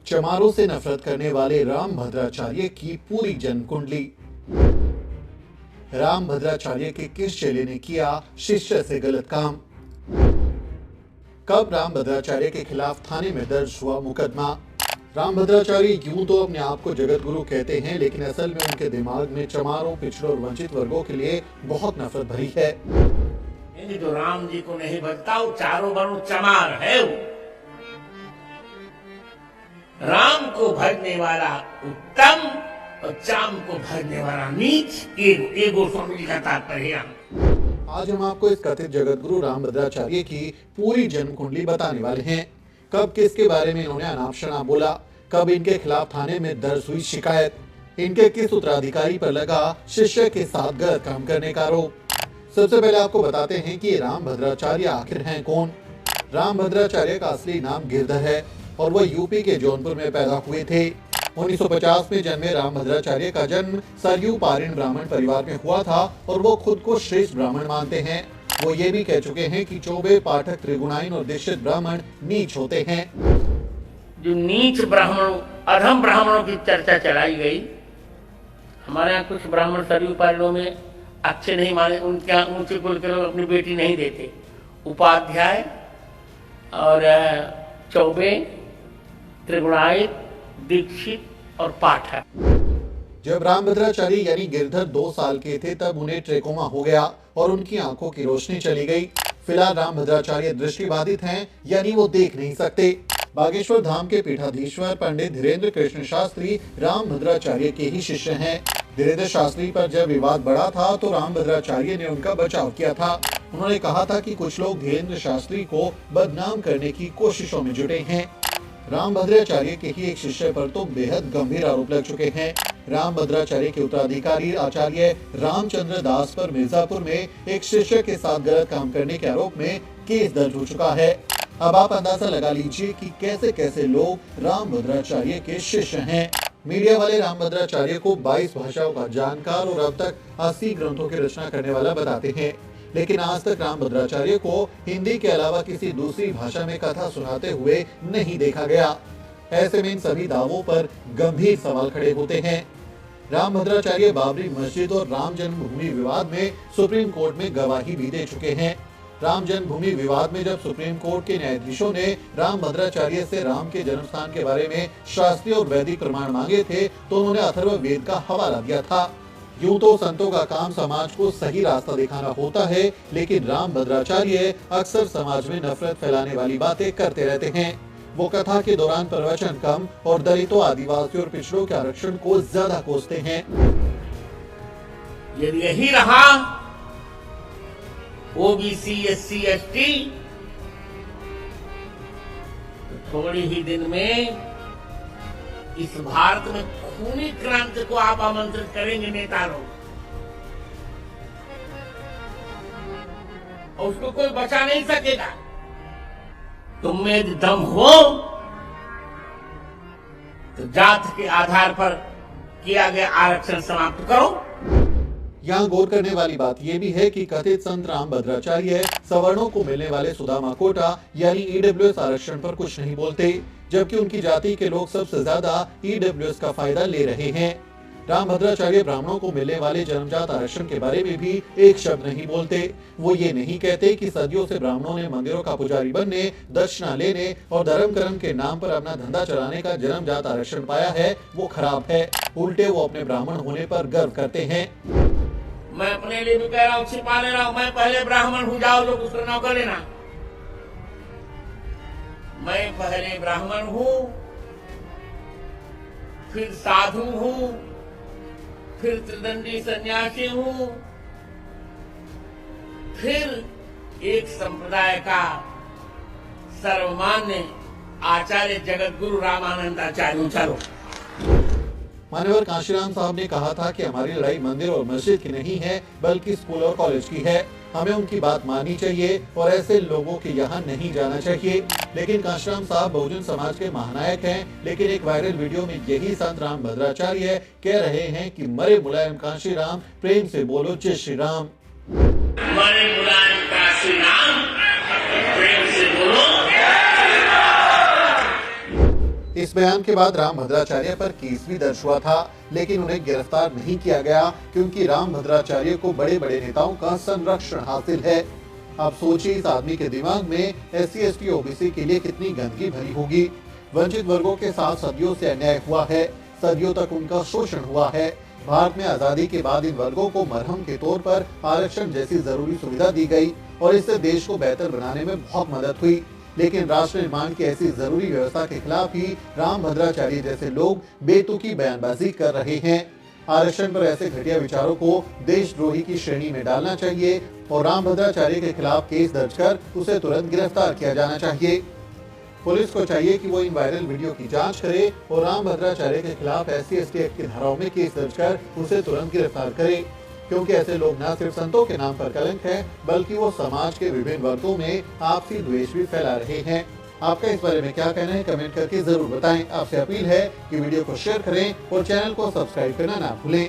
चमारों से नफरत करने वाले राम भद्राचार्य की पूरी जन्म कुंडली। राम भद्राचार्य के किस चेले ने किया शिष्य से गलत काम? कब राम भद्राचार्य के खिलाफ थाने में दर्ज हुआ मुकदमा? राम भद्राचार्य यूं तो अपने आप को जगत गुरु कहते हैं, लेकिन असल में उनके दिमाग में चमारों, पिछड़ों और वंचित वर्गों के लिए बहुत नफरत भरी है। जो राम जी को नहीं भजता वो चारों वर्णों चमार है। वो राम को भजने वाला उत्तम और चाम को भजने वाला नीच। एगो स्वामी जी का तात्पर्य। आज हम आपको इस कथित जगत गुरु राम भद्राचार्य की पूरी जन्म कुंडली बताने वाले हैं। कब किसके बारे में इन्होंने अनाप शनाप बोला, कब इनके खिलाफ थाने में दर्ज हुई शिकायत, इनके किस उत्तराधिकारी पर लगा शिष्य के साथ गलत काम करने का आरोप। सबसे पहले आपको बताते हैं कि राम भद्राचार्य आखिर हैं कौन। राम भद्राचार्य का असली नाम गिरधर है और वह यूपी के जौनपुर में पैदा हुए थे। 1950 में जन्मे राम भद्राचार्य का जन्म सरयू पारीण ब्राह्मण परिवार में हुआ था और वो खुद को श्रेष्ठ ब्राह्मण मानते हैं। वो ये भी कह चुके हैं कि चौबे, पाठक, त्रिगुणाइन और दीक्षित ब्राह्मण नीच होते हैं। जो नीच ब्राह्मणों, अधम ब्राह्मणों की चर्चा चलाई गई। हमारे यहाँ कुछ ब्राह्मण सरयू पारीणों में अच्छे नहीं माने, उनके यहाँ ऊंचे कुल के लोग अपनी बेटी नहीं देते। उपाध्याय और चौबे, त्रिगुणाइत, दीक्षित और पाठक। जब राम भद्राचार्य यानी गिरधर 2 साल के थे तब उन्हें ट्रेकोमा हो गया और उनकी आंखों की रोशनी चली गई। फिलहाल राम भद्राचार्य दृष्टिबाधित हैं, यानी वो देख नहीं सकते। बागेश्वर धाम के पीठाधीश्वर पंडित धीरेन्द्र कृष्ण शास्त्री राम भद्राचार्य के ही शिष्य हैं। धीरेन्द्र शास्त्री पर जब विवाद बढ़ा था तो राम भद्राचार्य ने उनका बचाव किया था। उन्होंने कहा था कि कुछ लोग धीरेन्द्र शास्त्री को बदनाम करने की कोशिशों में जुटे हैं। राम भद्राचार्य के ही एक शिष्य पर तो बेहद गंभीर आरोप लग चुके हैं। राम भद्राचार्य के उत्तराधिकारी आचार्य रामचंद्र दास पर मिर्जापुर में एक शिष्य के साथ गलत काम करने के आरोप में केस दर्ज हो चुका है। अब आप अंदाजा लगा लीजिए कि कैसे कैसे लोग राम भद्राचार्य के शिष्य हैं। मीडिया वाले राम भद्राचार्य को 22 भाषाओं का जानकार और अब तक 80 ग्रंथों की रचना करने वाला बताते हैं, लेकिन आज तक राम भद्राचार्य को हिंदी के अलावा किसी दूसरी भाषा में कथा सुनाते हुए नहीं देखा गया। ऐसे में इन सभी दावों पर गंभीर सवाल खड़े होते हैं। राम भद्राचार्य बाबरी मस्जिद और राम जन्मभूमि विवाद में सुप्रीम कोर्ट में गवाही भी दे चुके हैं। राम जन्मभूमि विवाद में जब सुप्रीम कोर्ट के न्यायाधीशों ने राम भद्राचार्य से राम के जन्म स्थान के बारे में शास्त्रीय और वैदिक प्रमाण मांगे थे तो उन्होंने अथर्ववेद का हवाला दिया था। यूं तो संतों का काम समाज को सही रास्ता दिखाना होता है, लेकिन राम भद्राचार्य अक्सर समाज में नफरत फैलाने वाली बातें करते रहते हैं। वो कथा के दौरान प्रवचन कम और दलितों, आदिवासियों और पिछड़ों के आरक्षण को ज्यादा कोसते हैं। यदि यही रहा ओबीसी, एससी, एसटी, तो थोड़ी ही दिन में इस भारत में खूनी क्रांति को आप आमंत्रित करेंगे नेता लोग, और उसको कोई बचा नहीं सकेगा। तुम में यदि दम हो तो जात के आधार पर किया गया आरक्षण समाप्त करो। यहाँ गौर करने वाली बात यह भी है कि कथित संत राम भद्राचार्य सवर्णों को मिलने वाले सुदामा कोटा यानी ईडब्ल्यूएस आरक्षण पर कुछ नहीं बोलते, जबकि उनकी जाति के लोग सबसे ज्यादा ईडब्ल्यूएस का फायदा ले रहे हैं। राम भद्राचार्य ब्राह्मणों को मिलने वाले जन्मजात आरक्षण के बारे में भी एक शब्द नहीं बोलते। वो ये नहीं कहते कि सदियों से ब्राह्मणों ने मंदिरों का पुजारी बनने, दक्षिणा लेने और धर्म कर्म के नाम पर अपना धंधा चलाने का जन्मजात आरक्षण पाया है वो खराब है। उल्टे वो अपने ब्राह्मण होने पर गर्व करते हैं। मैं अपने लिए भी कह रहा हूँ, छिपा ले रहा हूँ, मैं पहले ब्राह्मण हूँ, जाओ लोग उसका नौकर लेना। मैं पहले ब्राह्मण हूँ, फिर साधु हूँ, फिर त्रिदंडी सन्यासी हूँ, फिर एक संप्रदाय का सर्वमान्य आचार्य जगत गुरु रामानंद आचार्य। चलो। मान्यवर कांशीराम साहब ने कहा था कि हमारी लड़ाई मंदिर और मस्जिद की नहीं है, बल्कि स्कूल और कॉलेज की है। हमें उनकी बात माननी चाहिए और ऐसे लोगों के यहाँ नहीं जाना चाहिए। लेकिन कांशीराम साहब बहुजन समाज के महानायक हैं, लेकिन एक वायरल वीडियो में यही संत राम भद्राचार्य कह रहे हैं कि मरे मुलायम कांशीराम, प्रेम से बोलो जय श्री राम। मरे मुलायम कांशीराम, प्रेम से बोलो। इस बयान के बाद राम भद्राचार्य पर केस भी दर्ज हुआ था, लेकिन उन्हें गिरफ्तार नहीं किया गया क्योंकि राम भद्राचार्य को बड़े बड़े नेताओं का संरक्षण हासिल है। अब सोचिए इस आदमी के दिमाग में SC ST OBC के लिए कितनी गंदगी भरी होगी। वंचित वर्गों के साथ सदियों से अन्याय हुआ है, सदियों तक उनका शोषण हुआ है। भारत में आजादी के बाद इन वर्गों को मरहम के तौर पर आरक्षण जैसी जरूरी सुविधा दी गई और इससे देश को बेहतर बनाने में बहुत मदद हुई। लेकिन राष्ट्र निर्माण की ऐसी जरूरी व्यवस्था के खिलाफ ही राम भद्राचार्य जैसे लोग बेतुकी बयानबाजी कर रहे हैं। आरक्षण पर ऐसे घटिया विचारों को देशद्रोही की श्रेणी में डालना चाहिए और राम भद्राचार्य के खिलाफ केस दर्ज कर उसे तुरंत गिरफ्तार किया जाना चाहिए। पुलिस को चाहिए कि वो इन वायरल वीडियो की जांच करे और राम भद्राचार्य के खिलाफ SC ST एक्ट की धाराओं में केस दर्ज कर उसे तुरंत गिरफ्तार करे, क्योंकि ऐसे लोग न सिर्फ संतों के नाम पर कलंक है, बल्कि वो समाज के विभिन्न वर्गों में आपसी द्वेष भी फैला रहे हैं। आपका इस बारे में क्या कहना है, कमेंट करके जरूर बताएं। आपसे अपील है कि वीडियो को शेयर करें और चैनल को सब्सक्राइब करना ना भूलें।